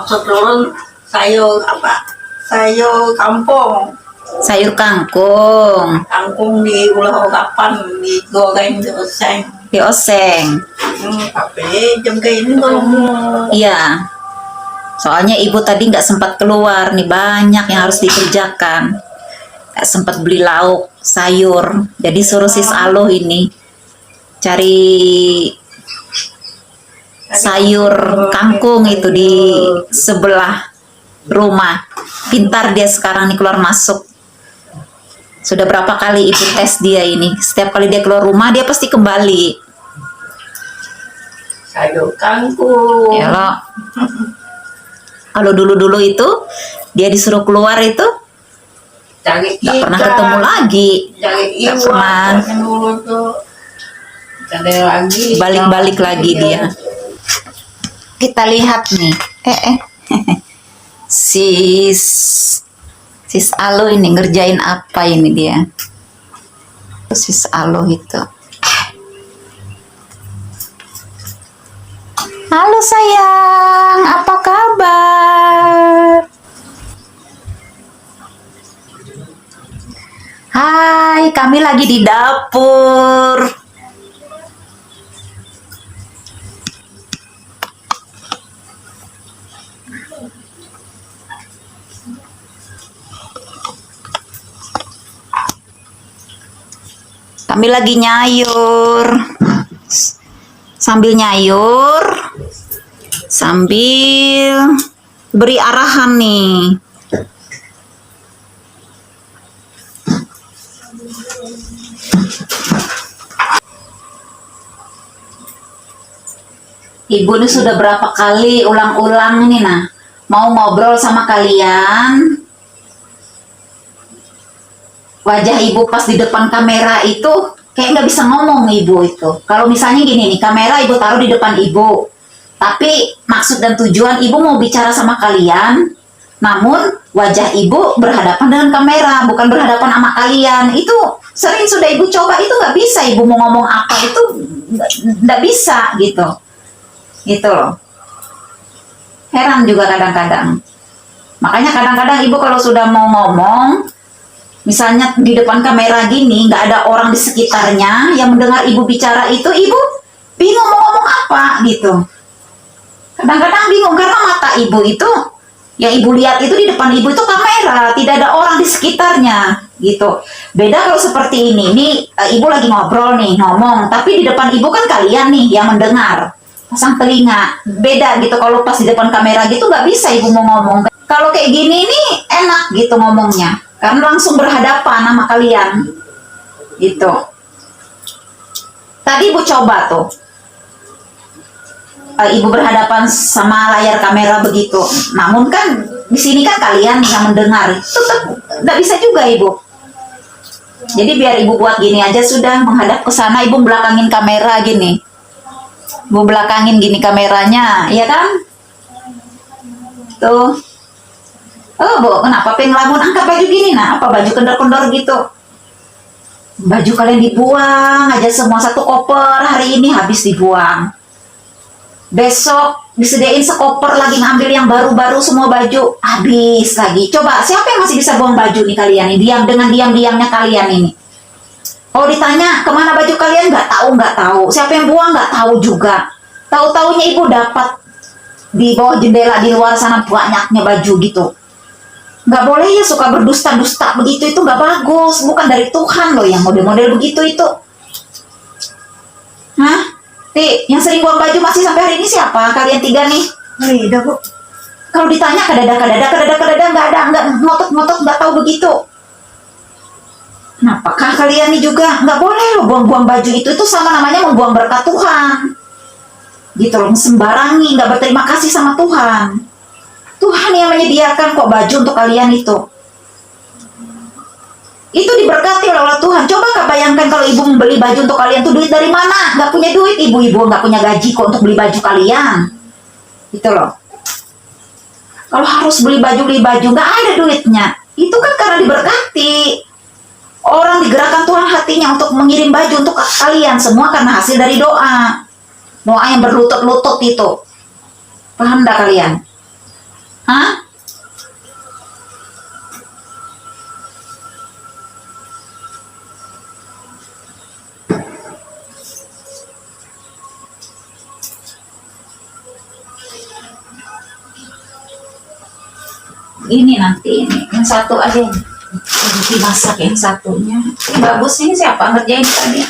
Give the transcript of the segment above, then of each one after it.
maksud turun sayur apa? Sayur kampung. Sayur kangkung Kangkung diulah kapan digoreng dioseng. dioseng. Tapi jam kayak ini belum. Iya. Soalnya ibu tadi nggak sempat keluar nih, banyak yang harus dikerjakan. Nggak sempat beli lauk, sayur. Jadi suruh sis Aloh ini cari sayur kangkung itu di sebelah rumah. Pintar dia sekarang nih keluar masuk. Sudah berapa kali ibu tes dia ini. Setiap kali dia keluar rumah dia pasti kembali. Sayur kangkung. Ya loh. Kalau dulu-dulu itu dia disuruh keluar itu Cari nggak ikan. pernah ketemu lagi. Cari Nggak iwan. pernah. Dulu tuh. Cari lagi. Balik-balik lagi dia. Kita lihat nih. Sis Aloh ini ngerjain apa ini dia? Sis Aloh itu. Halo sayang, apa kabar? Hai, kami lagi di dapur. Kami lagi nyayur. Sambil nyayur, sambil beri arahan nih. Ibu ini sudah berapa kali ulang-ulang nih nah, mau ngobrol sama kalian. Wajah ibu pas di depan kamera itu kayak nggak bisa ngomong ibu itu. Kalau misalnya gini nih, kamera ibu taruh di depan ibu, tapi maksud dan tujuan ibu mau bicara sama kalian, namun wajah ibu berhadapan dengan kamera, bukan berhadapan sama kalian. Itu sering sudah ibu coba, itu nggak bisa. Ibu mau ngomong apa itu nggak bisa gitu. Gitu loh. Heran juga kadang-kadang. Makanya kadang-kadang ibu kalau sudah mau ngomong, misalnya di depan kamera gini, nggak ada orang di sekitarnya yang mendengar ibu bicara itu, ibu bingung mau ngomong apa gitu. Kadang-kadang bingung karena mata ibu itu, yang ibu lihat itu di depan ibu itu kamera, tidak ada orang di sekitarnya gitu. Beda kalau seperti ini ibu lagi ngobrol nih, ngomong, tapi di depan ibu kan kalian nih yang mendengar, pasang telinga. Beda gitu kalau pas di depan kamera gitu nggak bisa ibu mau ngomong. Kalau kayak gini nih enak gitu ngomongnya, karena langsung berhadapan sama kalian gitu. Tadi ibu coba tuh, ibu berhadapan sama layar kamera begitu, namun kan di sini kan kalian yang mendengar, tetap nggak bisa juga ibu. Jadi biar ibu buat gini aja sudah, menghadap ke sana, ibu belakangin kamera gini, ibu belakangin gini kameranya, ya kan? Tuh. Oh, Bu, kenapa pengen ngelamun angkat baju gini? Nah, apa baju kendor-kendor gitu? Baju kalian dibuang aja semua, satu koper hari ini habis dibuang. Besok disediain sekoper lagi, ngambil yang baru-baru semua baju, habis lagi. Coba, siapa yang masih bisa buang baju nih kalian nih? Diam dengan diam-diamnya kalian ini. Kalau ditanya kemana baju kalian, nggak tahu. Siapa yang buang, nggak tahu juga. Tahu-taunya ibu dapat di bawah jendela di luar sana banyaknya baju gitu. Nggak boleh ya suka berdusta-dusta begitu, itu nggak bagus, bukan dari Tuhan loh yang model-model begitu itu. Hah? Ti, yang sering buang baju masih sampai hari ini siapa? Kalian tiga nih? Iya, Bu. Kalau ditanya kadada, nggak ngotot-ngotot, nggak tahu begitu. Apakah kalian nih juga nggak boleh loh buang-buang baju itu sama namanya membuang berkat Tuhan. Gitu loh, sembarangi, nggak berterima kasih sama Tuhan. Tuhan yang menyediakan kok baju untuk kalian itu. Itu diberkati oleh Tuhan. Coba kak bayangkan kalau ibu membeli baju untuk kalian tuh duit dari mana? Nggak punya duit, ibu-ibu nggak punya gaji kok untuk beli baju kalian. Gitu loh. Kalau harus beli baju nggak ada duitnya. Itu kan karena diberkati. Orang digerakkan Tuhan hatinya untuk mengirim baju untuk kalian semua karena hasil dari doa. Doa yang berlutut-lutut itu. Paham nggak kalian? Hah? Ini nanti ini yang satu aja ini. Dimasak yang satunya. Ini bagus, ini siapa ngerjain tadi?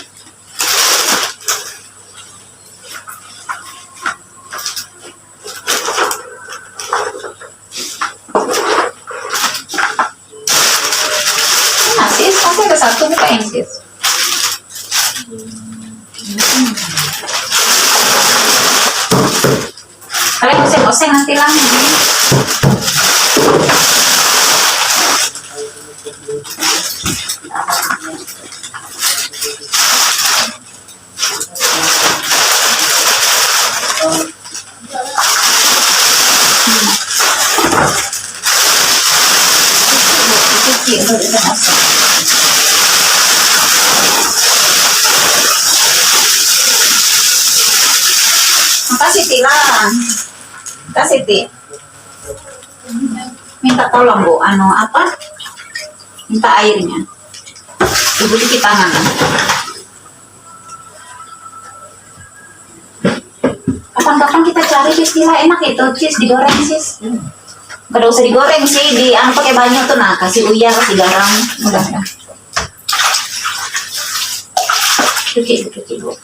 Nah, sis, masih ada satu bukain sis. Kalian oseng-oseng nanti lah ini. Cuci untuk dimasak. Makasih Tila. Kasih Ti. Minta tolong Bu, apa? Minta airnya. Ibu cuci tangan. Kapan-kapan kita cari Tila, enak itu cheese digoreng sis. Gak usah digoreng sih, pakai banyak tuh, nah kasih uyah, kasih garam, udah. Cuci Bu.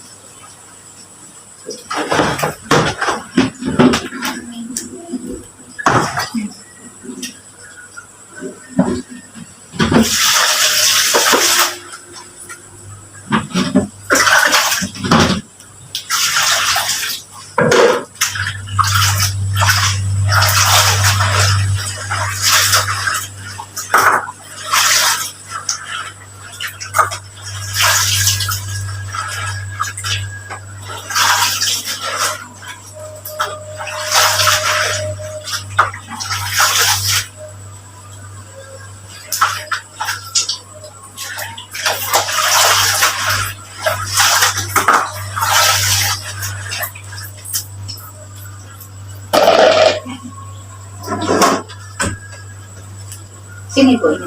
Sini Bu ini.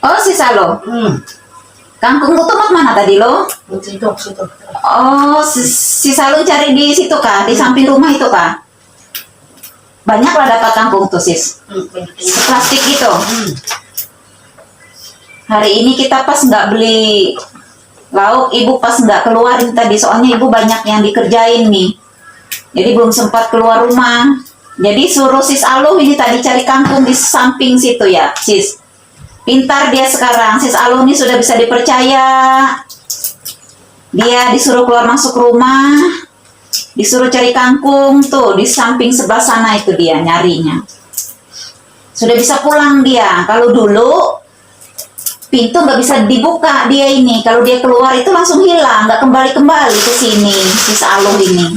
Oh, sisa lo. Kangkung tuh mana tadi lo? Situ. Oh, sisa lo cari di situ kah? Di samping rumah itu kah? Banyak lah dapat kangkung tuh sis. Plastik gitu. Hari ini kita pas nggak beli lauk, ibu pas nggak keluarin tadi, soalnya ibu banyak yang dikerjain nih. Jadi belum sempat keluar rumah. Jadi suruh sis Aluh ini tadi cari kangkung di samping situ ya, sis. Pintar dia sekarang, sis Aluh ini sudah bisa dipercaya. Dia disuruh keluar masuk rumah, disuruh cari kangkung tuh di samping sebelah sana itu dia nyarinya. Sudah bisa pulang dia. Kalau dulu pintu nggak bisa dibuka dia ini. Kalau dia keluar itu langsung hilang, nggak kembali ke sini sis Aluh ini.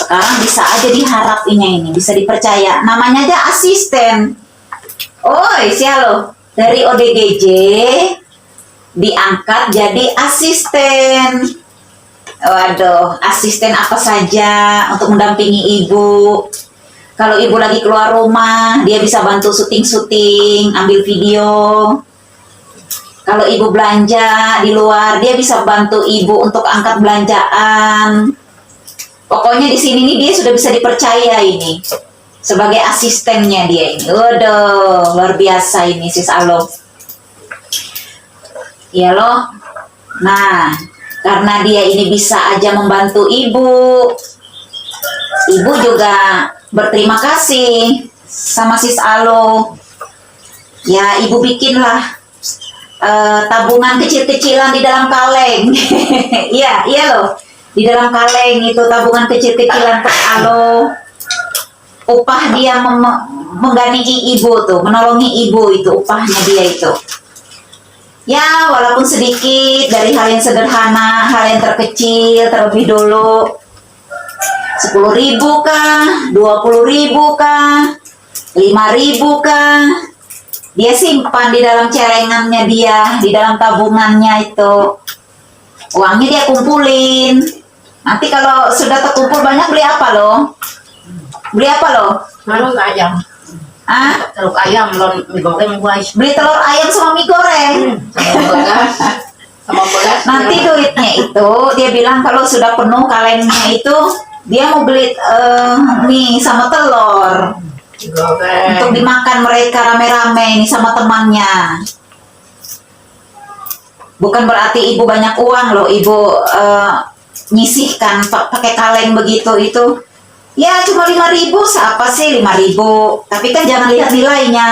Sekarang bisa aja diharapinnya ini, bisa dipercaya. Namanya aja asisten. Oi, si Aluh. Dari ODGJ diangkat jadi asisten. Waduh, asisten apa saja untuk mendampingi ibu. Kalau ibu lagi keluar rumah, dia bisa bantu syuting-syuting, ambil video. Kalau ibu belanja di luar, dia bisa bantu ibu untuk angkat belanjaan. Pokoknya di sini nih dia sudah bisa dipercaya ini. Sebagai asistennya dia ini. Waduh, luar biasa ini sis Aluh. ya loh. Nah, karena dia ini bisa aja membantu ibu, ibu juga berterima kasih sama sis Alo. Ya, ibu bikinlah tabungan kecil-kecilan di dalam kaleng. Iya, iya loh. Di dalam kaleng itu tabungan kecil-kecilan ke Alo. Upah dia menggani ibu tuh, menolongi ibu itu upahnya dia itu. Ya, walaupun sedikit dari hal yang sederhana, hal yang terkecil terlebih dulu. 10.000 kah? 20.000 kah? 5.000 kah? Dia simpan di dalam celengannya dia, di dalam tabungannya itu. Uangnya dia kumpulin. Nanti kalau sudah terkumpul banyak beli apa loh? Beli apa loh? Telur ayam. Ah? Telur ayam, lon mie goreng guys. Beli telur ayam sama mie goreng. Sama beras. Sama beras. Nanti duitnya itu dia bilang kalau sudah penuh kalengnya itu dia mau beli mie sama telur Goreng. untuk dimakan mereka rame-rame ini sama temannya. Bukan berarti ibu banyak uang loh, ibu nyisihkan pakai kaleng begitu itu. Ya cuma 5.000, siapa sih 5.000? Tapi kan jangan lihat nilainya,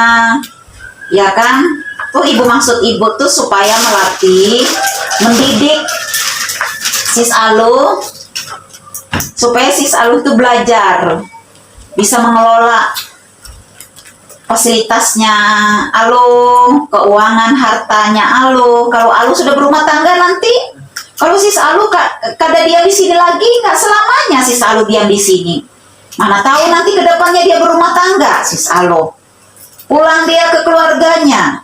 ya kan? Tuh ibu maksud ibu tuh supaya melatih, mendidik sis Alo, supaya sis Alo tuh belajar, bisa mengelola fasilitasnya Alo, keuangan hartanya Alo. Kalau Alo sudah berumah tangga nanti, kalau sis Alo kada dia di sini lagi, nggak selamanya sis Alo diam di sini. Mana tahu nanti kedepannya dia berumah tangga, sis Alo. Pulang dia ke keluarganya.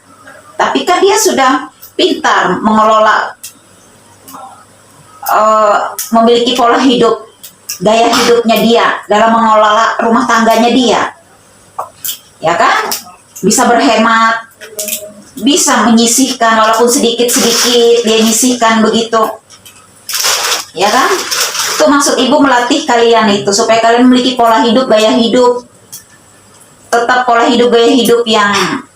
Tapi kan dia sudah pintar mengelola, memiliki pola hidup, gaya hidupnya dia dalam mengelola rumah tangganya dia. Ya kan? Bisa berhemat, bisa menyisihkan walaupun sedikit-sedikit dia nyisihkan begitu. Ya kan? Itu maksud ibu melatih kalian itu supaya kalian memiliki pola hidup, gaya hidup. Tetap pola hidup, gaya hidup yang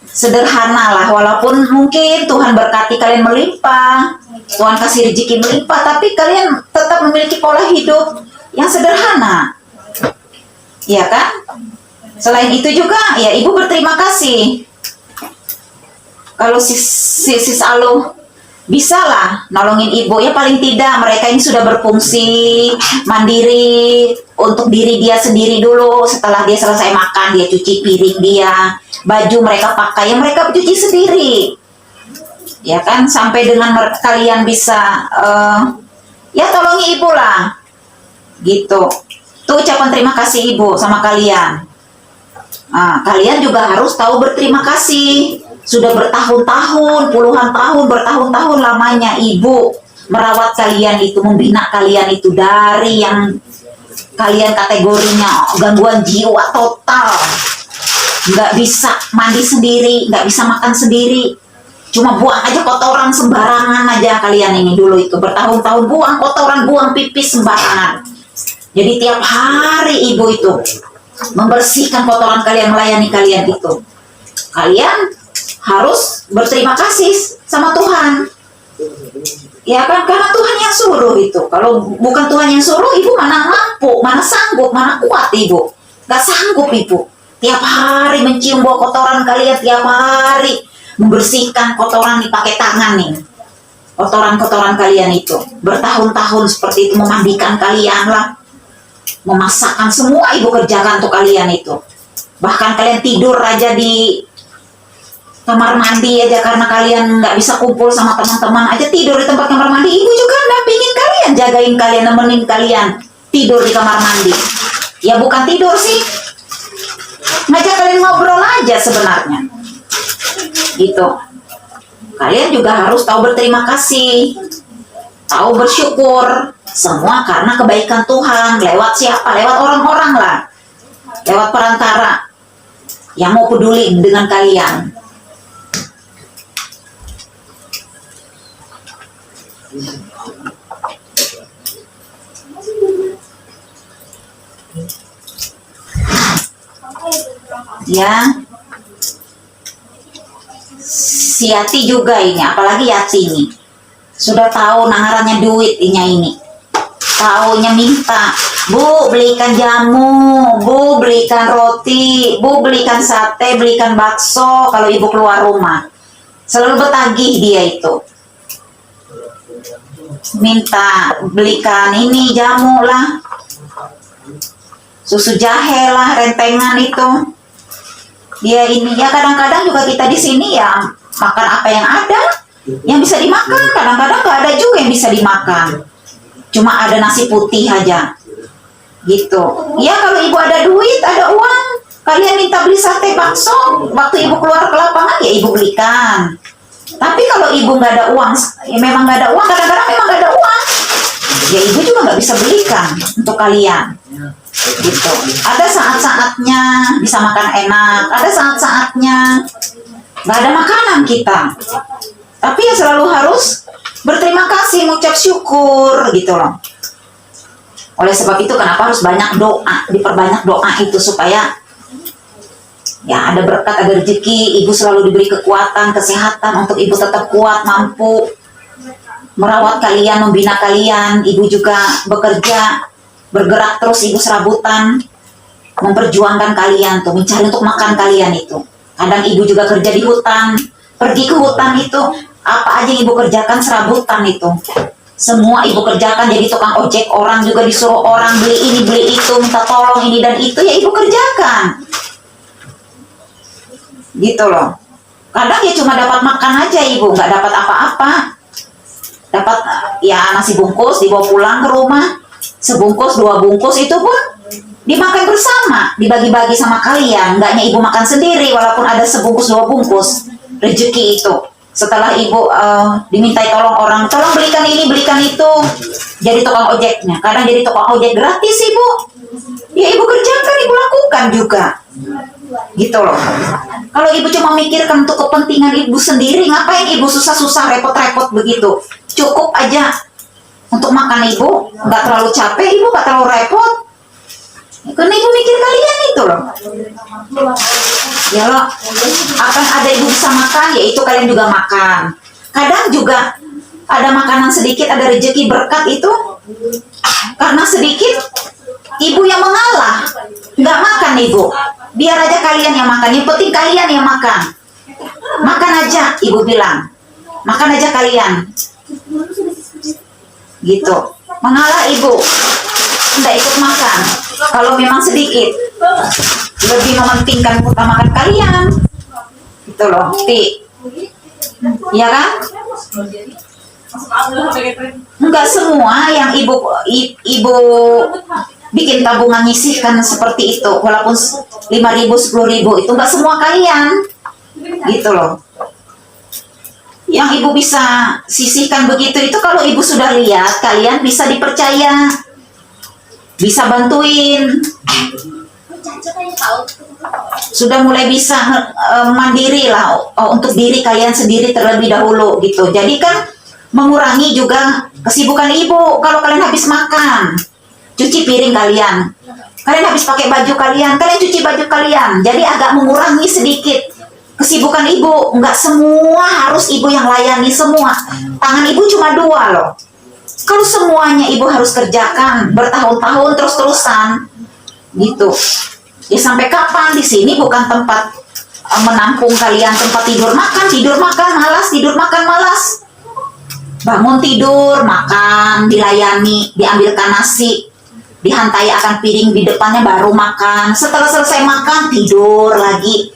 sederhana lah, walaupun mungkin Tuhan berkati kalian melimpah, Tuhan kasih rezeki melimpah, tapi kalian tetap memiliki pola hidup yang sederhana. Ya kan? Selain itu juga ya ibu berterima kasih kalau sis Alo bisa lah nolongin ibu, ya paling tidak mereka ini sudah berfungsi mandiri untuk diri dia sendiri dulu. Setelah dia selesai makan, dia cuci piring dia, baju mereka pakai, ya mereka cuci sendiri, ya kan? Sampai dengan kalian bisa ya tolongi ibu lah gitu. Tuh ucapan terima kasih ibu sama kalian. Nah, kalian juga harus tahu berterima kasih. Sudah bertahun-tahun, puluhan tahun, bertahun-tahun lamanya ibu merawat kalian itu, membina kalian itu dari yang kalian kategorinya gangguan jiwa total, nggak bisa mandi sendiri, nggak bisa makan sendiri, cuma buang aja kotoran sembarangan aja kalian ini dulu itu bertahun-tahun buang kotoran, buang pipis sembarangan. Jadi tiap hari ibu itu membersihkan kotoran kalian, melayani kalian itu. Kalian harus berterima kasih sama Tuhan, ya kan? Karena Tuhan yang suruh itu. Kalau bukan Tuhan yang suruh, ibu mana mampu, mana sanggup, mana kuat ibu. Gak sanggup ibu tiap hari mencium bau kotoran kalian, tiap hari membersihkan kotoran dipakai tangan nih, kotoran-kotoran kalian itu bertahun-tahun seperti itu, memandikan kalian lah, memasakkan, semua ibu kerjakan untuk kalian itu. Bahkan kalian tidur aja di kamar mandi aja, karena kalian nggak bisa kumpul sama teman-teman aja, tidur di tempat kamar mandi. Ibu juga dampingin kalian, jagain kalian, nemenin kalian tidur di kamar mandi. Ya bukan tidur sih, ngajak kalian ngobrol aja sebenarnya gitu. Kalian juga harus tahu berterima kasih, tahu bersyukur, semua karena kebaikan Tuhan. Lewat siapa? Lewat orang-orang lah, lewat perantara yang mau peduli dengan kalian. Ya, Si Yati juga ini, apalagi Yati ini. Sudah tahu nangarannya duit ini. Taunya minta, Bu belikan jamu, Bu belikan roti, Bu belikan sate, belikan bakso kalau ibu keluar rumah. Selalu bertagih dia itu. Minta belikan ini jamu lah, susu jahe lah, rentengan itu. Dia ini ya kadang-kadang juga kita di sini ya makan apa yang ada, yang bisa dimakan. Kadang-kadang nggak ada juga yang bisa dimakan. Cuma ada nasi putih aja gitu ya. Kalau ibu ada duit, ada uang, kalian minta beli sate bakso, waktu ibu keluar ke lapangan ya ibu belikan. Tapi kalau ibu nggak ada uang, ya memang nggak ada uang, kadang-kadang memang nggak ada uang, ya ibu juga nggak bisa belikan untuk kalian gitu. Ada saat-saatnya bisa makan enak, ada saat-saatnya nggak ada makanan kita, tapi ya selalu harus berterima kasih, mengucap syukur gitu loh. Oleh sebab itu kenapa harus banyak doa, diperbanyak doa itu supaya ya ada berkat, ada rezeki, ibu selalu diberi kekuatan, kesehatan untuk ibu tetap kuat, mampu merawat kalian, membina kalian. Ibu juga bekerja, bergerak terus, ibu serabutan memperjuangkan kalian tuh, mencari untuk makan kalian itu. Kadang ibu juga kerja di hutan, pergi ke hutan itu, apa aja yang ibu kerjakan serabutan itu. Semua ibu kerjakan, jadi tukang ojek orang juga disuruh orang beli ini beli itu, minta tolong ini dan itu, ya ibu kerjakan. Gitu loh. Kadang ya cuma dapat makan aja ibu, nggak dapat apa-apa. Dapat ya nasi bungkus dibawa pulang ke rumah, sebungkus 2 bungkus itu pun dimakan bersama, dibagi-bagi sama kalian. Nggaknya ibu makan sendiri walaupun ada sebungkus 2 bungkus. Rezeki itu. Setelah ibu dimintai tolong orang, tolong belikan ini, belikan itu, jadi tukang ojeknya. Kadang jadi tukang ojek gratis ibu. Ya ibu kerjakan, ibu lakukan juga. Gitu loh. Kalau ibu cuma mikirkan untuk kepentingan ibu sendiri, ngapain ibu susah-susah, repot-repot begitu? Cukup aja untuk makan ibu, nggak terlalu capek, ibu nggak terlalu repot. Karena ibu mikir kalian itu loh. Ya loh, akan ada ibu bisa makan, yaitu kalian juga makan. Kadang juga ada makanan sedikit, ada rezeki berkat itu karena sedikit ibu yang mengalah, nggak makan ibu. Biar aja kalian yang makan, yang penting kalian yang makan. Makan aja, ibu bilang. Makan aja kalian. Gitu. Mengalah ibu, nggak ikut makan. Kalau memang sedikit, lebih mementingkan utamakan kalian. Gitu loh, Ti. Iya kan? Enggak semua yang ibu bikin tabungan nyisihkan seperti itu, walaupun 5.000, 10.000 itu enggak semua kalian. Gitu loh. Yang ibu bisa sisihkan begitu itu kalau ibu sudah lihat kalian bisa dipercaya, bisa bantuin, sudah mulai bisa mandiri lah untuk diri kalian sendiri terlebih dahulu gitu. Jadi kan mengurangi juga kesibukan ibu. Kalau kalian habis makan, cuci piring kalian habis pakai baju kalian cuci baju kalian. Jadi agak mengurangi sedikit kesibukan ibu. Nggak semua harus ibu yang layani semua. Tangan ibu cuma 2 loh. Kalau semuanya ibu harus kerjakan bertahun-tahun terus-terusan gitu. Ya sampai kapan? Di sini bukan tempat menampung kalian, tempat tidur makan malas, tidur makan malas. Bangun tidur, makan, dilayani, diambilkan nasi, dihantai akan piring di depannya baru makan. Setelah selesai makan, tidur lagi.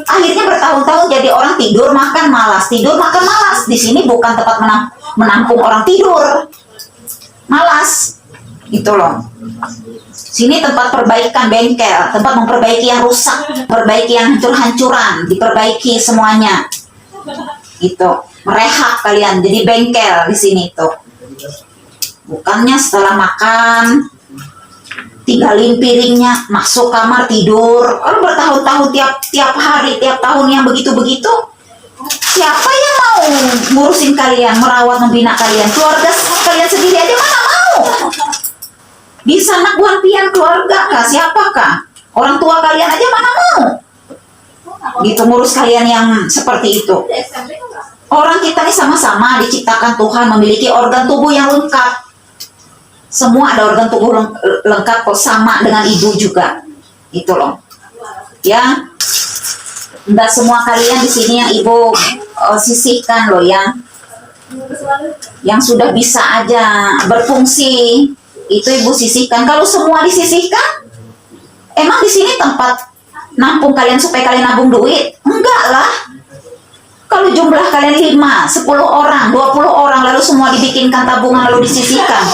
Akhirnya bertahun-tahun jadi orang tidur makan malas, tidur makan malas. Di sini bukan tempat menampung orang tidur malas, gitu loh. Sini tempat perbaikan bengkel, tempat memperbaiki yang rusak, perbaiki yang hancur-hancuran, diperbaiki semuanya. Gitu. Merehab kalian jadi bengkel di sini tuh. Bukannya setelah makan tinggalin piringnya, masuk kamar tidur. Kalau bertahun-tahun tiap hari, tiap tahun yang begitu-begitu, siapa yang mau ngurusin kalian, merawat, membina kalian? Keluarga kalian sendiri aja mana mau? Bisa anak buah pian keluarga kah? Siapakah? Orang tua kalian aja mana mau? gitu ngurus kalian yang seperti itu. Orang kita ini sama-sama diciptakan Tuhan memiliki organ tubuh yang lengkap. Semua ada organ tubuh lengkap kok, sama dengan ibu juga. Itu loh. Ya. Enggak semua kalian di sini yang ibu sisihkan loh ya. Yang sudah bisa aja berfungsi itu ibu sisihkan. Kalau semua disisihkan, emang di sini tempat nampung kalian supaya kalian nabung duit? Enggak lah. Kalau jumlah kalian 5, 10 orang, 20 orang, lalu semua dibikinkan tabungan lalu disisihkan.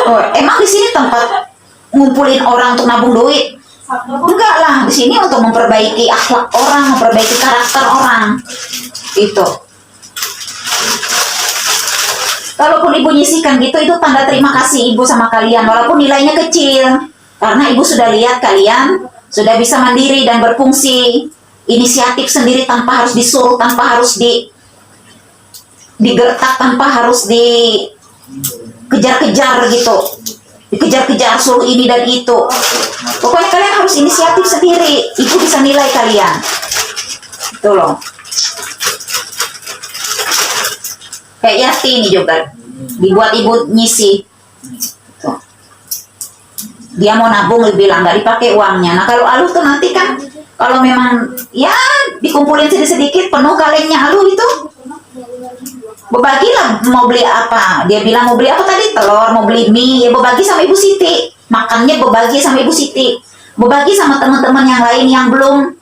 Oh, emang di sini tempat ngumpulin orang untuk nabung duit? Enggak lah, di sini untuk memperbaiki akhlak orang, memperbaiki karakter orang. Itu. Kalaupun ibu nyisihkan gitu, itu tanda terima kasih ibu sama kalian, walaupun nilainya kecil. Karena ibu sudah lihat kalian sudah bisa mandiri dan berfungsi, inisiatif sendiri tanpa harus disuruh, tanpa harus digertak, tanpa harus dikejar-kejar gitu, dikejar-kejar suruh ini dan itu. Pokoknya kalian harus inisiatif sendiri. Ibu bisa nilai kalian. Itu loh. Kayak Yati ini juga dibuat ibu nyisi. Tuh. Dia mau nabung, bilang nggak dipakai uangnya. Nah kalau Alu tuh nanti kan kalau memang ya dikumpulin sedikit-sedikit penuh kalengnya Alu itu, bebagilah mau beli apa. Dia bilang mau beli apa tadi, telur, mau beli mie, ya berbagi sama Ibu Siti. Makannya berbagi sama Ibu Siti, berbagi sama teman-teman yang lain yang belum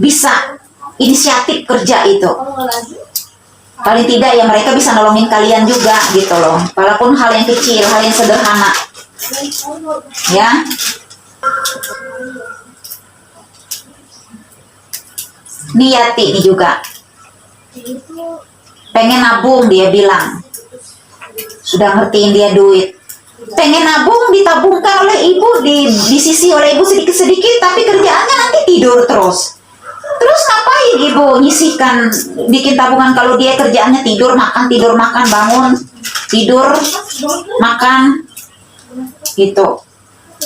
bisa inisiatif kerja itu. Paling tidak ya mereka bisa nolongin kalian juga gitu loh, walaupun hal yang kecil, hal yang sederhana ya. Yati ini juga pengen nabung, dia bilang sudah ngertiin dia duit, pengen nabung, ditabungkan oleh ibu, disisi oleh ibu sedikit-sedikit, tapi kerjaannya nanti tidur terus. Terus ngapain ibu nyisihkan bikin tabungan kalau dia kerjaannya tidur makan, bangun, tidur makan gitu.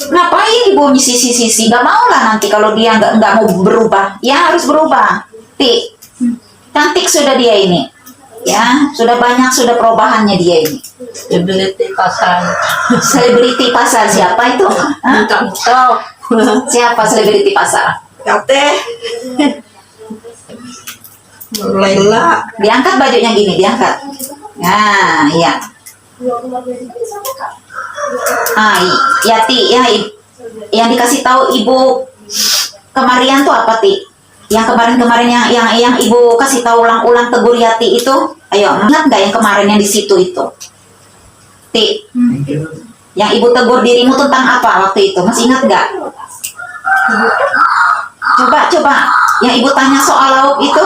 Ngapain ibu nyisi-sisi? Gak mau lah nanti kalau dia nggak mau berubah. Ya harus berubah. Cantik sudah dia ini. Ya, sudah banyak, sudah perubahannya dia ini. Selebriti pasar. Selebriti pasar siapa itu? Oh, siapa selebriti pasar? Kate. Laila. Diangkat bajunya gini, diangkat. Nah, iya. Yati, ya, yang dikasih tahu ibu kemarin tuh apa Ti? Yang kemarin yang ibu kasih tahu ulang-ulang tegur Yati itu, ayo ingat nggak yang kemarin yang di situ itu? Ti, yang ibu tegur dirimu tentang apa waktu itu? Masih ingat nggak? Coba, yang ibu tanya soal lauk itu?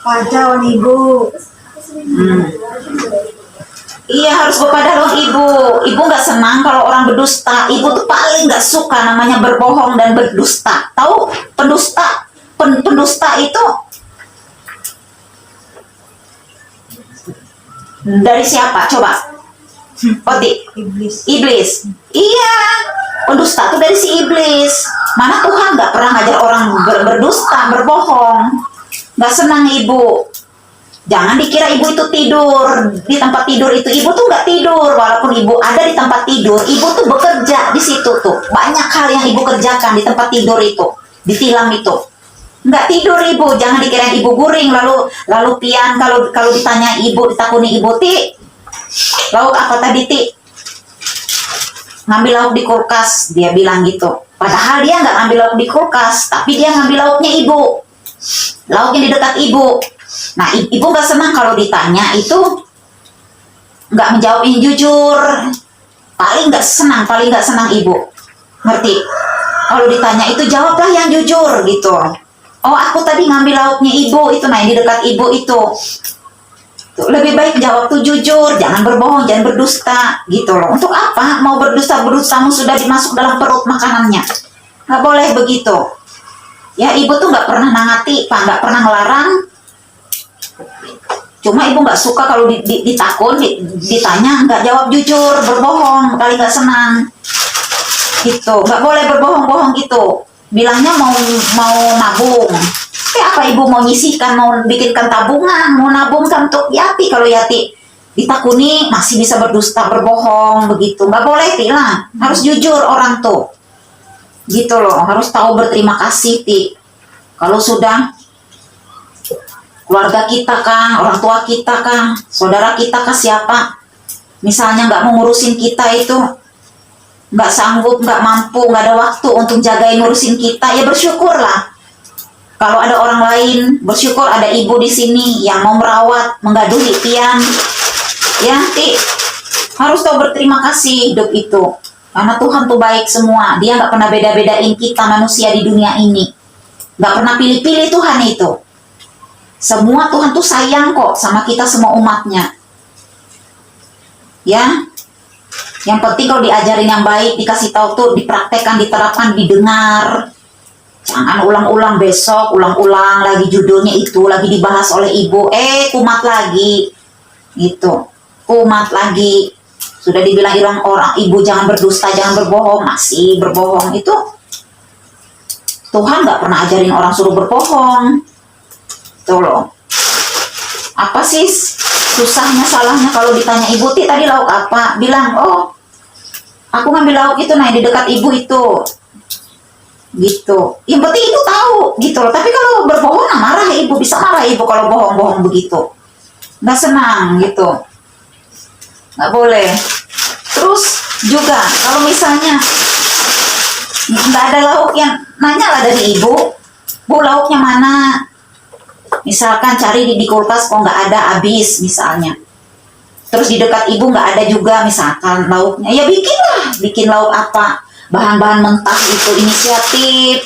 Pajak ibu. Iya harus kepada dong ibu. Ibu nggak senang kalau orang berdusta. Ibu tuh paling nggak suka namanya berbohong dan berdusta. Tahu pendusta? Pendusta itu dari siapa? Coba. Oti. Iblis. Iya. Pendusta tuh dari si iblis. Mana Tuhan nggak pernah ngajar orang berdusta, berbohong. Nggak senang ibu. Jangan dikira ibu itu tidur di tempat tidur itu. Ibu tuh nggak tidur, walaupun ibu ada di tempat tidur. Ibu tuh bekerja di situ tuh. Banyak hal yang ibu kerjakan di tempat tidur itu, di tilam itu. Nggak tidur ibu. Jangan dikira ibu guring lalu pian kalau ditanya ibu, ditakuni ibu, Ti, lauk apa tadi Ti? Ngambil lauk di kulkas, dia bilang gitu. Padahal dia nggak ngambil lauk di kulkas, tapi dia ngambil lauknya ibu. Lauknya di dekat ibu. Nah, ibu nggak senang kalau ditanya itu nggak menjawab yang jujur. Paling nggak senang ibu. Ngerti? Kalau ditanya itu jawablah yang jujur gitu. Oh, aku tadi ngambil lauknya ibu itu, nah yang di dekat ibu itu. Tuh, lebih baik jawab tuh jujur, jangan berbohong, jangan berdusta gitu loh. Untuk apa? Mau berdustamu sudah dimasuk dalam perut makanannya. Nggak boleh begitu. Ya, ibu tuh nggak pernah nangati, Pak, nggak pernah ngelarang. Cuma ibu nggak suka kalau ditanya nggak jawab jujur, berbohong, kali nggak senang gitu. Nggak boleh berbohong-bohong gitu. bilangnya mau nabung. Apa ibu mau nyisihkan, mau bikinkan tabungan, mau nabungkan untuk Yati? Kalau Yati ditakuni masih bisa berdusta, berbohong begitu. Nggak boleh Ti lah, harus jujur orang tuh. Gitu loh, harus tahu berterima kasih Ti. Kalau sudah keluarga kita kah, orang tua kita kah, saudara kita kah, siapa misalnya nggak mau ngurusin kita itu, nggak sanggup, nggak mampu, nggak ada waktu untuk jagain ngurusin kita, ya bersyukurlah. Kalau ada orang lain, bersyukur ada ibu di sini yang mau merawat, menggaduhi pian. Ya, Ti, harus tahu berterima kasih hidup itu. Karena Tuhan tuh baik semua. Dia nggak pernah beda-bedain kita manusia di dunia ini. Nggak pernah pilih-pilih Tuhan itu. Semua Tuhan tuh sayang kok sama kita semua umatnya. Ya, yang penting kalau diajarin yang baik, dikasih tahu tuh, dipraktekkan, diterapkan, didengar. Jangan ulang-ulang besok, ulang-ulang lagi judulnya itu, lagi dibahas oleh ibu, kumat lagi. Gitu, kumat lagi. Sudah dibilang orang ibu jangan berdusta, jangan berbohong, masih berbohong. Itu Tuhan nggak pernah ajarin orang suruh berbohong. Tuh loh. Apa sih susahnya, salahnya kalau ditanya ibu, Ti tadi lauk apa? Bilang, oh aku ngambil lauk itu nah di dekat ibu itu. Gitu. Yang penting ibu tahu gitu loh. Tapi kalau berbohong nah marah ibu, bisa marah ibu kalau bohong-bohong begitu. Nggak senang gitu. Nggak boleh. Terus juga kalau misalnya nggak ada lauk, yang nanya lah dari ibu, Bu lauknya mana? Misalkan cari di kulkas kok nggak ada, habis misalnya. Terus di dekat ibu nggak ada juga misalkan lauknya, ya bikin lauk apa? Bahan-bahan mentah itu, inisiatif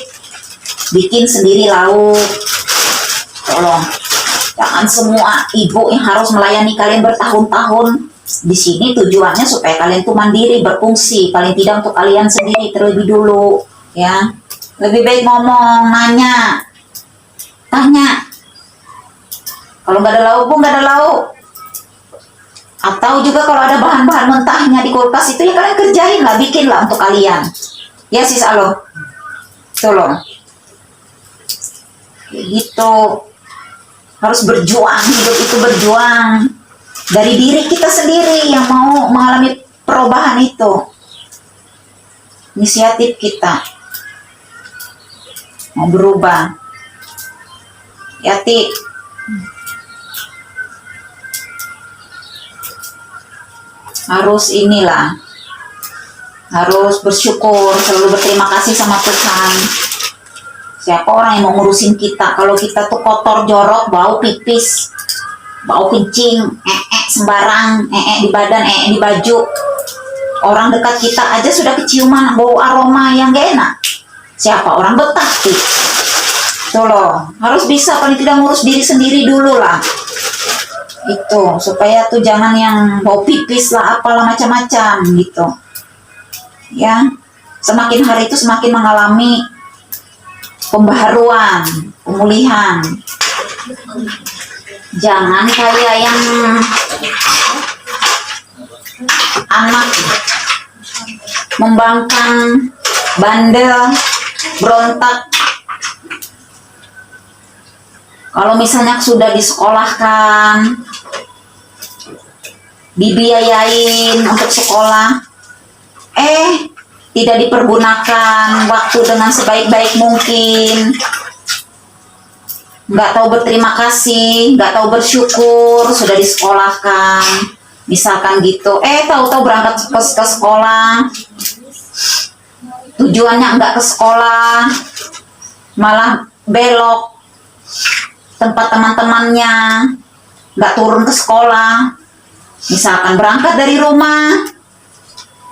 bikin sendiri lauk. Tolong, jangan semua ibu yang harus melayani kalian bertahun-tahun. Di sini tujuannya supaya kalian tuh mandiri, berfungsi, paling tidak untuk kalian sendiri terlebih dulu, ya. Lebih baik ngomong, nanya, tanya. Kalau nggak ada lauk, Bu, nggak ada lauk. Atau juga kalau ada bahan-bahan mentahnya di kulkas itu, ya kalian kerjain lah, bikin lah untuk kalian. Ya sis Alo, tolong. Gitu. Harus berjuang, hidup itu berjuang. Dari diri kita sendiri yang mau mengalami perubahan itu. Inisiatif kita. Mau berubah. Ya Ti. Harus inilah, harus bersyukur, selalu berterima kasih sama Tuhan. Siapa orang yang mau ngurusin kita? Kalau kita tuh kotor, jorok, bau pipis, bau kencing, sembarang, di badan, di baju, orang dekat kita aja sudah keciuman bau aroma yang gak enak. Siapa orang betah sih? Tuh loh, harus bisa paling tidak ngurus diri sendiri dulu lah. Itu supaya tuh jangan yang bau pipis lah, apalah macam-macam gitu. Ya, semakin hari itu semakin mengalami pembaharuan, pemulihan. Jangan kayak yang anak membangkang, bandel, berontak. Kalau misalnya sudah disekolahkan, dibiayain untuk sekolah, tidak dipergunakan waktu dengan sebaik-baik mungkin, nggak tahu berterima kasih, nggak tahu bersyukur, sudah disekolahkan, misalkan gitu, tahu-tahu berangkat ke sekolah, tujuannya nggak ke sekolah, malah belok tempat teman-temannya, nggak turun ke sekolah. Misalkan berangkat dari rumah,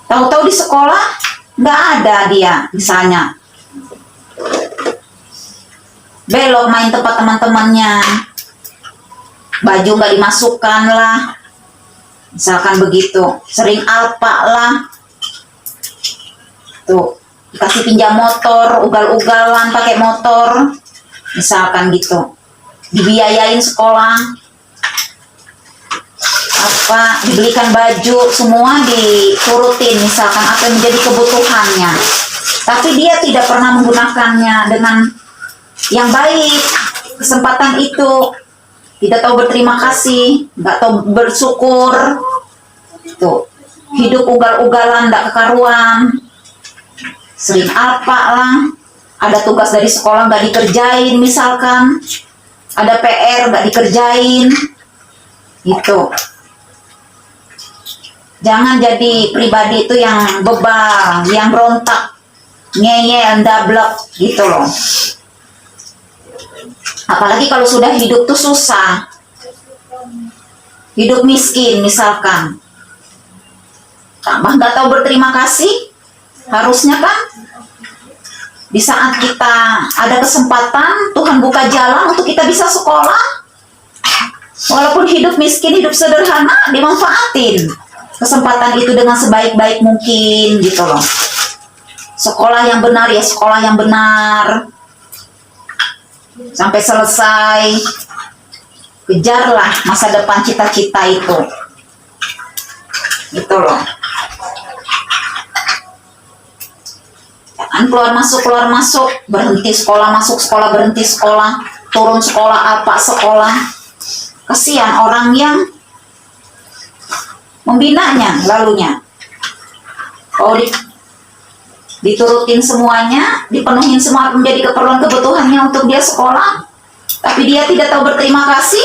tahu-tahu di sekolah nggak ada dia, misalnya belok main tempat teman-temannya, baju nggak dimasukkan lah, misalkan begitu, sering alpa lah, tuh dikasih pinjam motor, ugal-ugalan pakai motor, misalkan gitu, dibiayain sekolah, apa dibelikan baju, semua diturutin misalkan apa yang menjadi kebutuhannya. tapi dia tidak pernah menggunakannya dengan yang baik. Kesempatan itu tidak tahu berterima kasih, nggak tahu bersyukur. Tuh, hidup ugal-ugalan, nggak kekaruan, sering apa lah. Ada tugas dari sekolah nggak dikerjain, misalkan ada PR nggak dikerjain, gitu. Jangan jadi pribadi itu yang bebal, yang berontak, ngeyel, dablek, gitu loh. Apalagi kalau sudah hidup tuh susah, hidup miskin misalkan, tambah nggak tahu berterima kasih. Harusnya kan di saat kita ada kesempatan, Tuhan buka jalan untuk kita bisa sekolah, walaupun hidup miskin, hidup sederhana, dimanfaatin kesempatan itu dengan sebaik-baik mungkin, gitu loh. Sekolah yang benar ya sekolah yang benar sampai selesai. Kejarlah masa depan cita-cita itu, gitu loh. Jangan keluar masuk, berhenti sekolah, masuk sekolah, berhenti sekolah, turun sekolah, apa sekolah. Kasihan orang yang membinanya lalunya. Kalau diturutin semuanya, dipenuhin semua menjadi keperluan kebutuhannya untuk dia sekolah, tapi dia tidak tahu berterima kasih,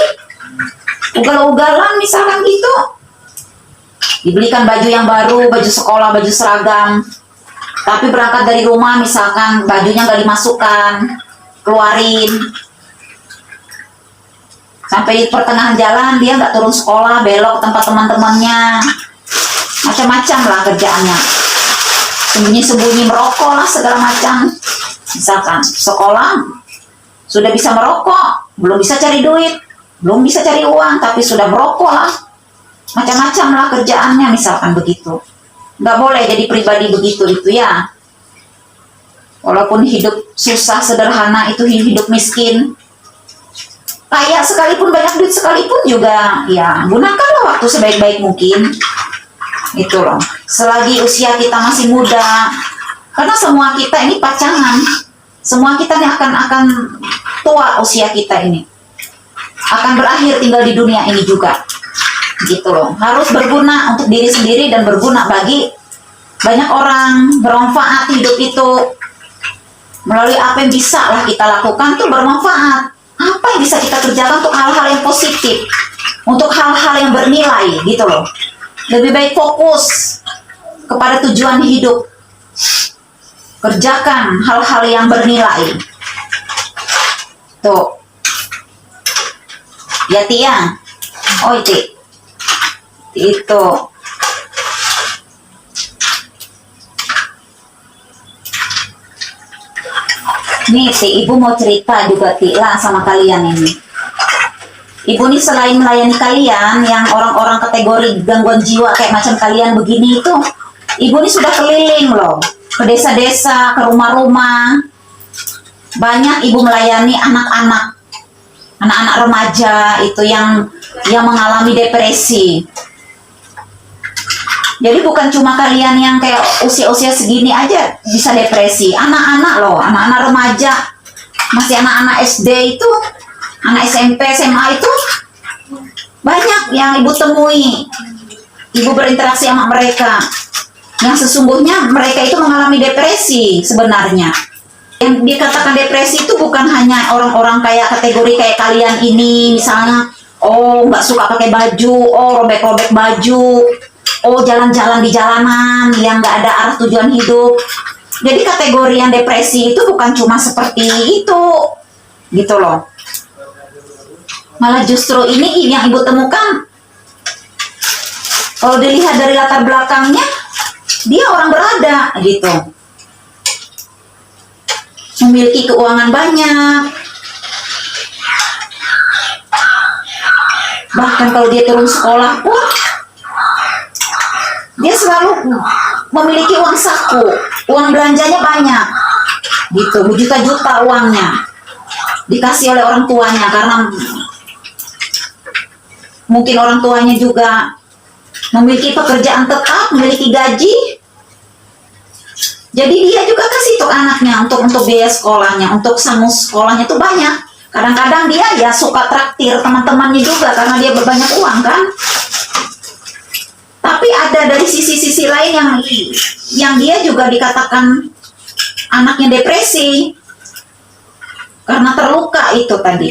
ugal-ugalan misalkan gitu. Dibelikan baju yang baru, baju sekolah, baju seragam, tapi berangkat dari rumah misalkan bajunya nggak dimasukkan, keluarin. Sampai di pertengahan jalan dia nggak turun sekolah, belok ke tempat teman-temannya, macam-macam lah kerjaannya. Sembunyi-sembunyi merokok lah segala macam. Misalkan sekolah sudah bisa merokok, belum bisa cari duit, belum bisa cari uang, tapi sudah merokok lah. Macam-macam lah kerjaannya misalkan begitu. Nggak boleh jadi pribadi begitu itu ya. Walaupun hidup susah sederhana itu hidup miskin, kaya sekalipun, banyak duit sekalipun juga, ya gunakanlah waktu sebaik-baik mungkin. Itu loh. Selagi usia kita masih muda, karena semua kita ini pacangan, semua kita ini akan tua usia kita ini, akan berakhir tinggal di dunia ini juga. Gitu loh. Harus berguna untuk diri sendiri dan berguna bagi banyak orang, bermanfaat hidup itu melalui apa yang bisa lah kita lakukan tuh bermanfaat. Apa yang bisa kita kerjakan untuk hal-hal yang positif, untuk hal-hal yang bernilai, gitu loh. Lebih baik fokus kepada tujuan hidup, kerjakan hal-hal yang bernilai. Tuh ya Tia, oh itu nih Ibu mau cerita juga lah sama kalian ini. Ibu nih selain melayani kalian yang orang-orang kategori gangguan jiwa kayak macam kalian begini itu, Ibu nih sudah keliling loh ke desa-desa, ke rumah-rumah. Banyak Ibu melayani anak-anak remaja itu yang mengalami depresi. Jadi bukan cuma kalian yang kayak usia-usia segini aja bisa depresi. Anak-anak loh, anak-anak remaja, masih anak-anak SD itu, anak SMP, SMA itu banyak yang Ibu temui. Ibu berinteraksi sama mereka. Yang sesungguhnya mereka itu mengalami depresi sebenarnya. Yang dikatakan depresi itu bukan hanya orang-orang kayak kategori kayak kalian ini, misalnya, oh nggak suka pakai baju, oh robek-robek baju, oh jalan-jalan di jalanan yang nggak ada arah tujuan hidup. Jadi kategori yang depresi itu bukan cuma seperti itu, gitu loh. Malah justru ini yang Ibu temukan, kalau dilihat dari latar belakangnya, dia orang berada, gitu. Memiliki keuangan banyak. Bahkan kalau dia turun sekolah pun, dia selalu memiliki uang saku, uang belanjanya banyak, gitu, berjuta-juta uangnya dikasih oleh orang tuanya, karena mungkin orang tuanya juga memiliki pekerjaan tetap, memiliki gaji, Jadi dia juga kasih untuk anaknya, untuk biaya sekolahnya, untuk sangu sekolahnya tuh banyak. Kadang-kadang dia ya suka traktir teman-temannya juga karena dia berbanyak uang kan. Tapi ada dari sisi-sisi lain yang dia juga dikatakan anaknya depresi karena terluka itu tadi.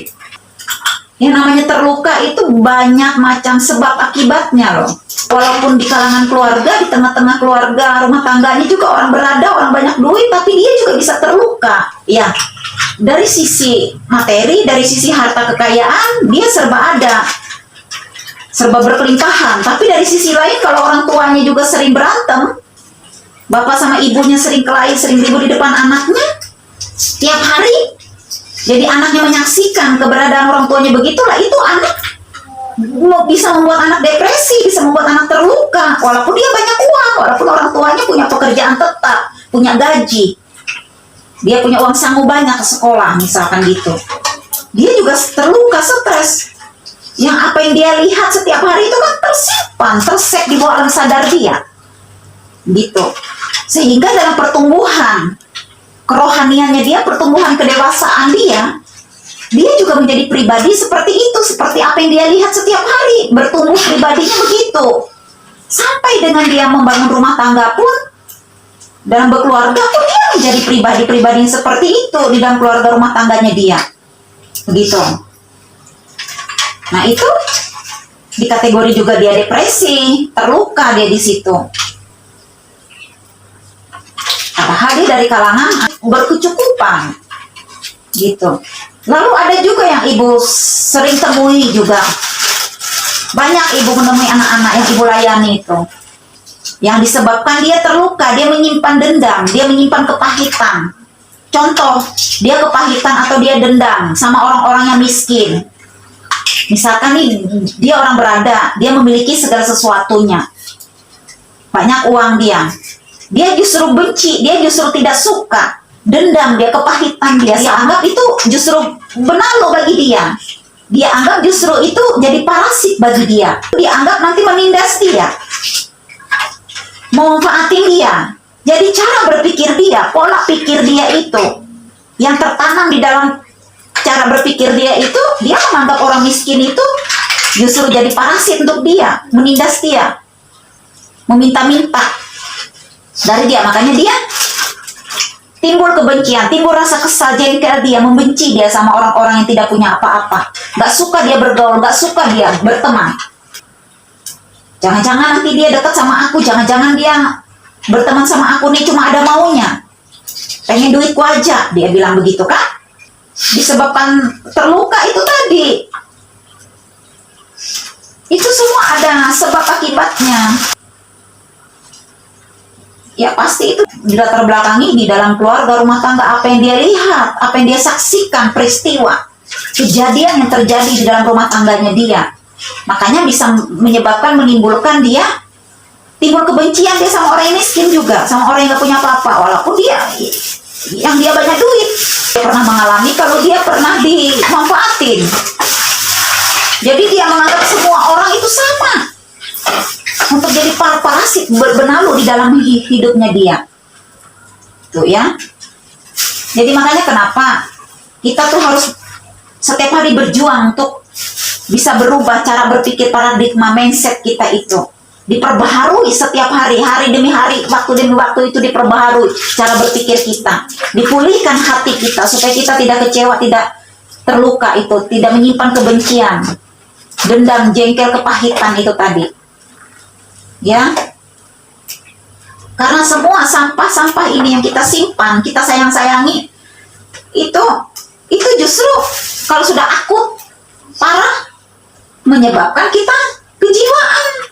Yang namanya terluka itu banyak macam sebab akibatnya loh. Walaupun di kalangan keluarga, di tengah-tengah keluarga, rumah tangganya juga orang berada, orang banyak duit, tapi dia juga bisa terluka. Ya, dari sisi materi, dari sisi harta kekayaan, dia serba ada, serba berkelimpahan. Tapi dari sisi lain, kalau orang tuanya juga sering berantem, bapak sama ibunya sering kelahi, sering ribut di depan anaknya, tiap hari. Jadi anaknya menyaksikan keberadaan orang tuanya begitulah, itu anak bisa membuat anak depresi, bisa membuat anak terluka. Walaupun dia banyak uang, walaupun orang tuanya punya pekerjaan tetap, punya gaji, dia punya uang sangu banyak ke sekolah, misalkan gitu. Dia juga terluka, stres. Yang apa yang dia lihat setiap hari itu kan tersimpan, tersek di bawah alam sadar dia. Gitu. Sehingga dalam pertumbuhan kerohaniannya dia, pertumbuhan kedewasaan dia juga menjadi pribadi seperti itu, seperti apa yang dia lihat setiap hari, bertumbuh pribadinya begitu. Sampai dengan dia membangun rumah tangga pun, dalam berkeluarga pun dia menjadi pribadi-pribadi yang seperti itu di dalam keluarga rumah tangganya dia. Begitu. Nah, itu di kategori juga dia depresi, terluka dia di situ. Padahal dia dari kalangan berkecukupan gitu. Lalu ada juga yang ibu sering temui juga, banyak ibu menemui anak-anak yang ibu layani itu, yang disebabkan dia terluka, dia menyimpan dendam, dia menyimpan kepahitan. Contoh, dia kepahitan atau dia dendam sama orang-orang yang miskin. Misalkan nih, dia orang berada, dia memiliki segala sesuatunya, banyak uang dia justru benci, dia justru tidak suka, dendam dia, kepahitan dia anggap itu justru benalu bagi dia. Dia anggap justru itu jadi parasit bagi dia. Dia anggap nanti menindas dia, memanfaatin dia. Jadi cara berpikir dia, pola pikir dia itu yang tertanam di dalam cara berpikir dia itu, dia menganggap orang miskin itu justru jadi parasit untuk dia, menindas dia, meminta-minta dari dia. Makanya dia timbul kebencian, timbul rasa kesal, jengkel dia, membenci dia sama orang-orang yang tidak punya apa-apa. Gak suka dia bergaul, gak suka dia berteman. Jangan-jangan nanti dia dekat sama aku, jangan-jangan dia berteman sama aku nih cuma ada maunya, pengen duitku aja, dia bilang begitu kan. Disebabkan terluka itu tadi. Itu semua ada sebab akibatnya. Ya pasti itu dilatar belakangi di dalam keluarga rumah tangga, apa yang dia lihat, apa yang dia saksikan, peristiwa, kejadian yang terjadi di dalam rumah tangganya dia. Makanya bisa menyebabkan, menimbulkan dia timbul kebencian dia sama orang yang miskin juga, sama orang yang gak punya apa-apa, walaupun dia yang dia banyak duit. Dia pernah mengalami kalau dia pernah dimanfaatin. Jadi dia menganggap semua orang itu sama, untuk jadi parasit, berbenalu di dalam hidupnya dia. Tuh ya. Jadi makanya kenapa kita tuh harus setiap hari berjuang untuk bisa berubah cara berpikir, paradigma mindset kita itu. Diperbaharui setiap hari, hari demi hari, waktu demi waktu itu diperbaharui cara berpikir kita. Dipulihkan hati kita supaya kita tidak kecewa, tidak terluka itu, tidak menyimpan kebencian, dendam, jengkel, kepahitan itu tadi. Ya, karena semua sampah-sampah ini yang kita simpan, kita sayang-sayangi, itu justru kalau sudah akut, parah, menyebabkan kita kejiwaan.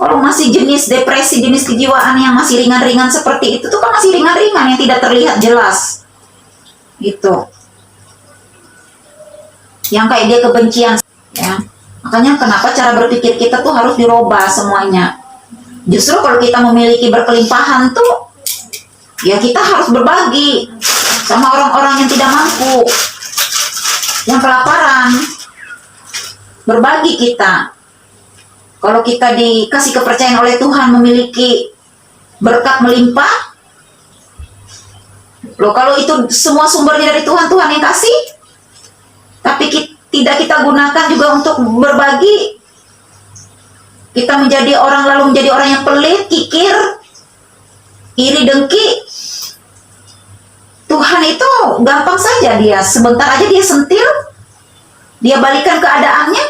Kalau masih jenis depresi, jenis kejiwaan yang masih ringan-ringan seperti itu tuh kan masih ringan-ringan yang tidak terlihat jelas, gitu. Yang kayak dia kebencian, ya. Makanya kenapa cara berpikir kita tuh harus dirubah semuanya. Justru kalau kita memiliki berkelimpahan tuh, ya kita harus berbagi sama orang-orang yang tidak mampu, yang kelaparan. Berbagi kita. Kalau kita dikasih kepercayaan oleh Tuhan memiliki berkat melimpah. Loh, kalau itu semua sumbernya dari Tuhan, Tuhan yang kasih, tapi tidak kita gunakan juga untuk berbagi, kita menjadi orang lalu menjadi orang yang pelit, kikir, iri, dengki. Tuhan itu gampang saja, dia sebentar aja dia sentil, dia balikan keadaannya,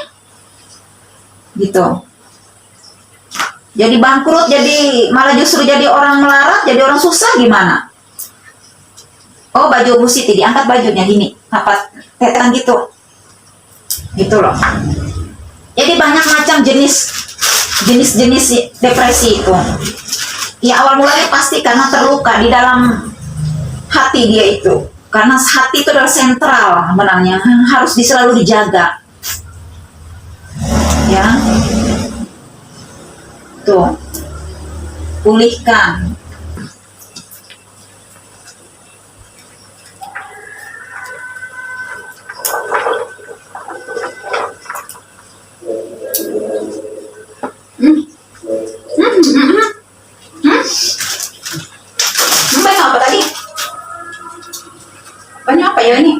gitu. Jadi bangkrut, jadi malah justru jadi orang melarat, jadi orang susah gimana? Oh, baju Bu Siti diangkat bajunya gini, apa tetetan gitu, gitu loh. Jadi banyak macam jenis depresi itu. Ya awal mulanya pasti karena terluka di dalam hati dia itu. Karena hati itu adalah sentral sebenarnya, harus selalu dijaga. Ya, tuh, pulihkan. Banyak apa tadi? Banyak apa ya ini?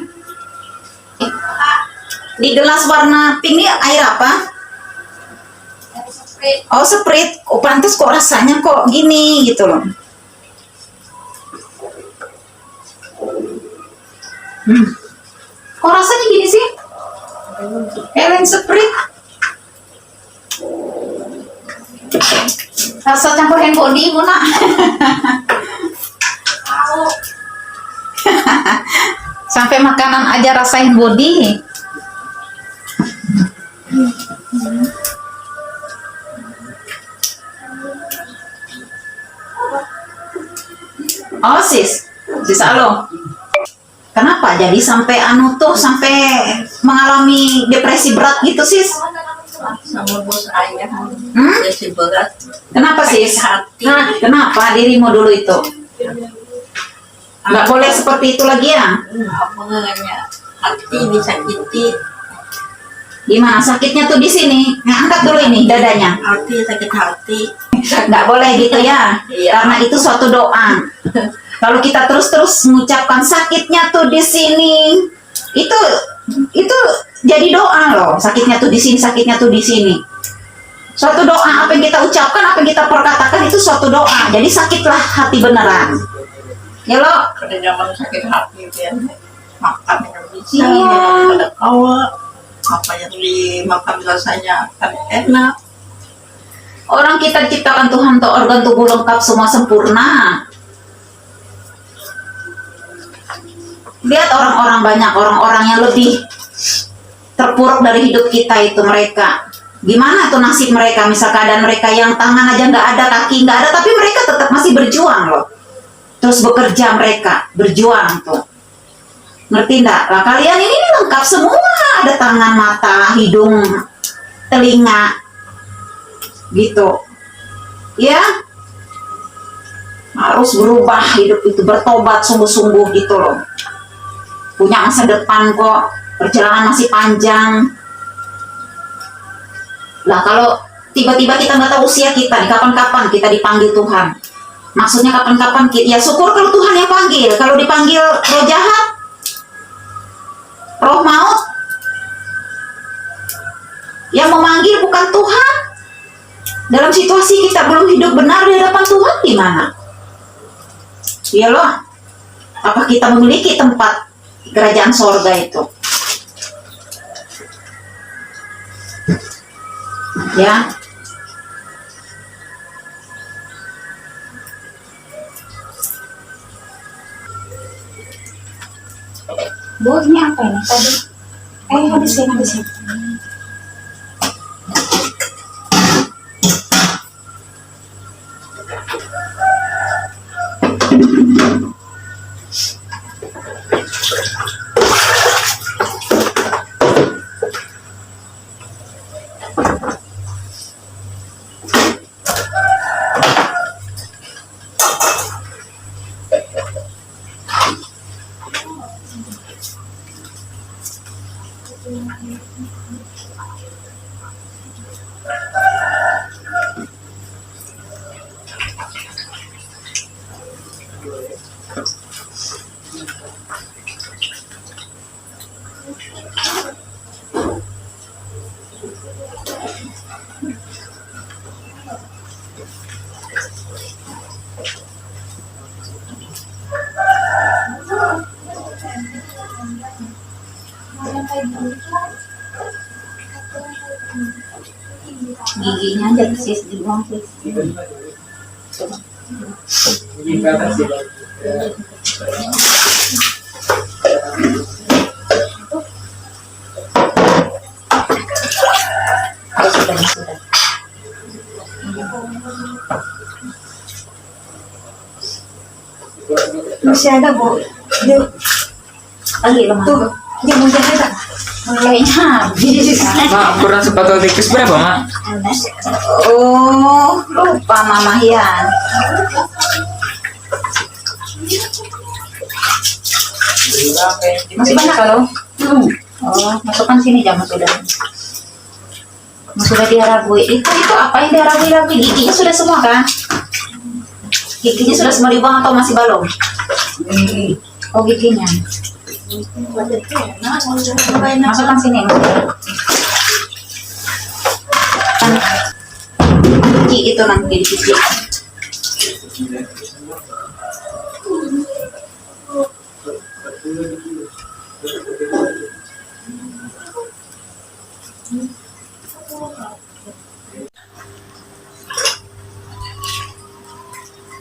Di gelas warna pink ini air apa? Oh, Sprite. Oh, pantas kok rasanya kok gini gitu loh. Kok rasanya gini sih? Ellen Sprite. Rasa campur hand body, Bu, nak. Sampai makanan aja rasain body. Oh, sis Alo. Kenapa jadi sampai sampai mengalami depresi berat gitu, sis? Sama bos ayah. Jadi berat. Kenapa, sis? Hati. Kenapa dirimu dulu itu? Nggak boleh seperti itu lagi ya? Apa namanya? Hati disakiti. Gimana sakitnya tuh di sini? Angkat dulu ini dadanya. Hati sakit hati. Nggak boleh gitu ya? Iya. Karena itu suatu doa. Kalau kita terus-terus mengucapkan sakitnya tuh di sini, itu jadi doa loh. Sakitnya tuh di sini, sakitnya tuh di sini. Suatu doa, apa yang kita ucapkan, apa yang kita perkatakan itu suatu doa. Jadi sakitlah hati beneran. Ya lo. Pada zaman sakit hati dia makan yang bisa, Iya. pada kawa. Apa yang dimakan rasanya kan enak. Orang kita diciptakan Tuhan tuh organ tubuh lengkap semua sempurna. Lihat banyak orang-orang yang lebih terpuruk dari hidup kita itu mereka. Gimana tuh nasib mereka? Misal keadaan mereka yang tangan aja nggak ada, kaki nggak ada, tapi mereka tetap masih berjuang loh. Terus bekerja mereka, berjuang tuh. Ngerti nggak? Lah kalian ini lengkap semua. Ada tangan, mata, hidung, telinga. Gitu. Ya. Harus berubah hidup itu, bertobat sungguh-sungguh gitu loh. Punya masa depan kok, perjalanan masih panjang. Lah kalau tiba-tiba kita nggak tahu usia kita, kapan-kapan kita dipanggil Tuhan. Maksudnya kapan-kapan kita, ya syukur kalau Tuhan yang panggil. Kalau dipanggil roh jahat, roh maut, yang memanggil bukan Tuhan. Dalam situasi kita belum hidup benar di hadapan Tuhan, gimana? Ya loh, apa kita memiliki tempat kerajaan sorga itu? Ya. Bu, ini apa ini tadi? Habisin. Giginya aja sis dibuang sis. Oh, sudah. Masih ada, Bu. Dia, Lagi lemah. tuh, dia mau jahit. Mulainya habis. Mak, ukuran sepatu tipis berapa, Mak? Oh, lupa Mama Hian. Masih banyak kalau? Oh, masukkan sini jam sudah. Sudah diarabui. Itu apa yang diarabui-arabui? Giginya sudah semua kan? Giginya sudah semua dibuang atau masih belum? Oh, giginya. Masukkan sini. Kan gigi itu nanti dicicip.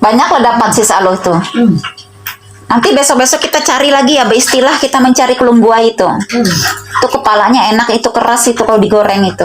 Banyak lah dapat sisa lo tuh. Nanti besok-besok kita cari lagi ya, beristilah kita mencari kelung buah itu. Itu kepalanya enak, itu keras itu kalau digoreng itu.